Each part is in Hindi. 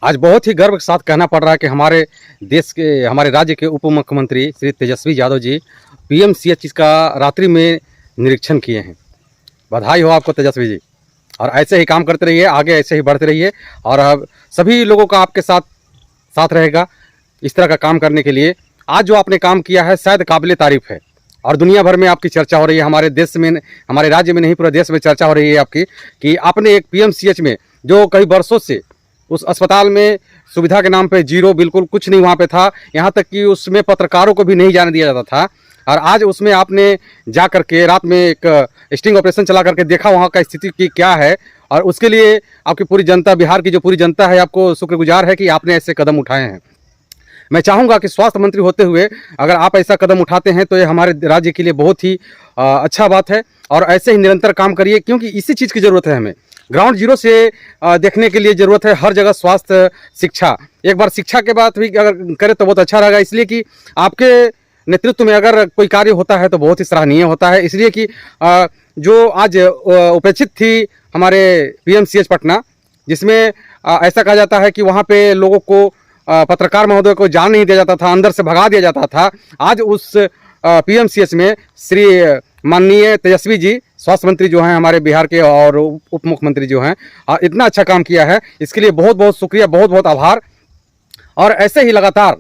आज बहुत ही गर्व के साथ कहना पड़ रहा है कि हमारे राज्य के उप मुख्यमंत्री श्री तेजस्वी यादव जी पीएमसीएच का रात्रि में निरीक्षण किए हैं। बधाई हो आपको तेजस्वी जी, और ऐसे ही काम करते रहिए, आगे ऐसे ही बढ़ते रहिए और अब सभी लोगों का आपके साथ रहेगा इस तरह का काम करने के लिए। आज जो आपने काम किया है शायद काबिल तारीफ़ है और दुनिया भर में आपकी चर्चा हो रही है। हमारे देश में, हमारे राज्य में नहीं, पूरे देश में चर्चा हो रही है आपकी कि आपने एक पीएमसीएच में जो कई वर्षों से उस अस्पताल में सुविधा के नाम पे जीरो, बिल्कुल कुछ नहीं वहाँ पे था, यहाँ तक कि उसमें पत्रकारों को भी नहीं जाने दिया जाता था। और आज उसमें आपने जा करके रात में एक स्टिंग ऑपरेशन चला करके देखा वहाँ का स्थिति की क्या है, और उसके लिए आपकी पूरी जनता, बिहार की जो पूरी जनता है, आपको शुक्रगुजार है कि आपने ऐसे कदम उठाए हैं। मैं चाहूँगा कि स्वास्थ्य मंत्री होते हुए अगर आप ऐसा कदम उठाते हैं तो ये हमारे राज्य के लिए बहुत ही अच्छा बात है, और ऐसे ही निरंतर काम करिए क्योंकि इसी चीज़ की ज़रूरत है। हमें ग्राउंड जीरो से देखने के लिए ज़रूरत है हर जगह स्वास्थ्य, शिक्षा। एक बार शिक्षा के बात भी अगर करें तो बहुत अच्छा रहेगा, इसलिए कि आपके नेतृत्व में अगर कोई कार्य होता है तो बहुत ही सराहनीय होता है। इसलिए कि जो आज उपेक्षित थी हमारे पीएमसीएच पटना, जिसमें ऐसा कहा जाता है कि वहाँ पे लोगों को, पत्रकार महोदय को जान नहीं दिया जाता था, अंदर से भगा दिया जाता था। आज उस पीएमसीएच में श्री माननीय तेजस्वी जी स्वास्थ्य मंत्री जो हैं हमारे बिहार के, और उप मुख्यमंत्री जो हैं, इतना अच्छा काम किया है, इसके लिए बहुत बहुत शुक्रिया, बहुत बहुत आभार। और ऐसे ही लगातार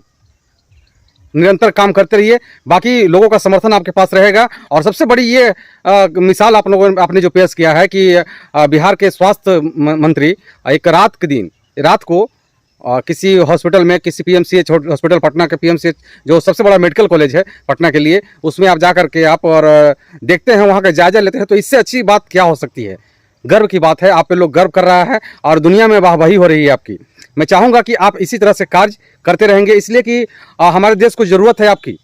निरंतर काम करते रहिए, बाकी लोगों का समर्थन आपके पास रहेगा। और सबसे बड़ी ये मिसाल आप लोगों ने आपने जो पेश किया है कि बिहार के स्वास्थ्य मंत्री एक रात को किसी हॉस्पिटल में, किसी पीएमसीएच हॉस्पिटल पटना के पीएमसीएच जो सबसे बड़ा मेडिकल कॉलेज है पटना के लिए, उसमें आप जा करके आप और देखते हैं, वहाँ का जायजा लेते हैं, तो इससे अच्छी बात क्या हो सकती है। गर्व की बात है, आप पे लोग गर्व कर रहा है और दुनिया में वाहवाही हो रही है आपकी। मैं चाहूँगा कि आप इसी तरह से कार्य करते रहेंगे, इसलिए कि हमारे देश को ज़रूरत है आपकी।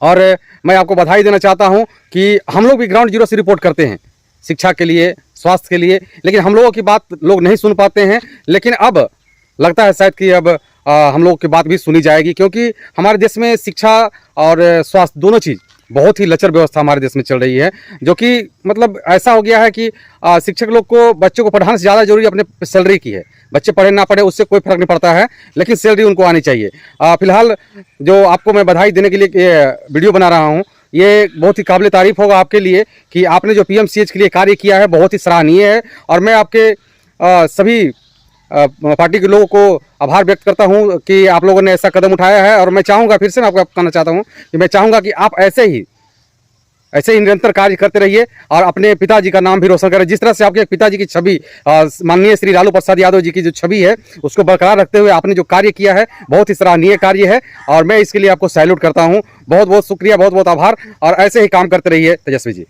और मैं आपको बधाई देना चाहता हूँ कि हम लोग भी ग्राउंड जीरो से रिपोर्ट करते हैं शिक्षा के लिए, स्वास्थ्य के लिए, लेकिन हम लोगों की बात लोग नहीं सुन पाते हैं। लेकिन अब लगता है शायद कि अब हम लोगों की बात भी सुनी जाएगी, क्योंकि हमारे देश में शिक्षा और स्वास्थ्य दोनों चीज़ बहुत ही लचर व्यवस्था हमारे देश में चल रही है, जो कि मतलब ऐसा हो गया है कि शिक्षक लोग को बच्चों को पढ़ाने से ज़्यादा जरूरी अपने सैलरी की है। बच्चे पढ़े ना पढ़े उससे कोई फर्क नहीं पड़ता है, लेकिन सैलरी उनको आनी चाहिए। फिलहाल जो आपको मैं बधाई देने के लिए वीडियो बना रहा हूँ, ये बहुत ही काबिल तारीफ़ होगा आपके लिए कि आपने जो पीएमसीएच के लिए कार्य किया है बहुत ही सराहनीय है। और मैं आपके सभी पार्टी के लोगों को आभार व्यक्त करता हूं कि आप लोगों ने ऐसा कदम उठाया है। और मैं चाहूँगा, फिर से मैं आपको कहना चाहता हूं कि मैं चाहूँगा कि आप ऐसे ही निरंतर कार्य करते रहिए और अपने पिताजी का नाम भी रोशन करें। जिस तरह से आपके पिताजी की छवि, माननीय श्री लालू प्रसाद यादव जी की जो छवि है, उसको बरकरार रखते हुए आपने जो कार्य किया है बहुत ही सराहनीय कार्य है, और मैं इसके लिए आपको सैल्यूट करता हूँ। बहुत बहुत शुक्रिया, बहुत बहुत आभार, और ऐसे ही काम करते रहिए तेजस्वी जी।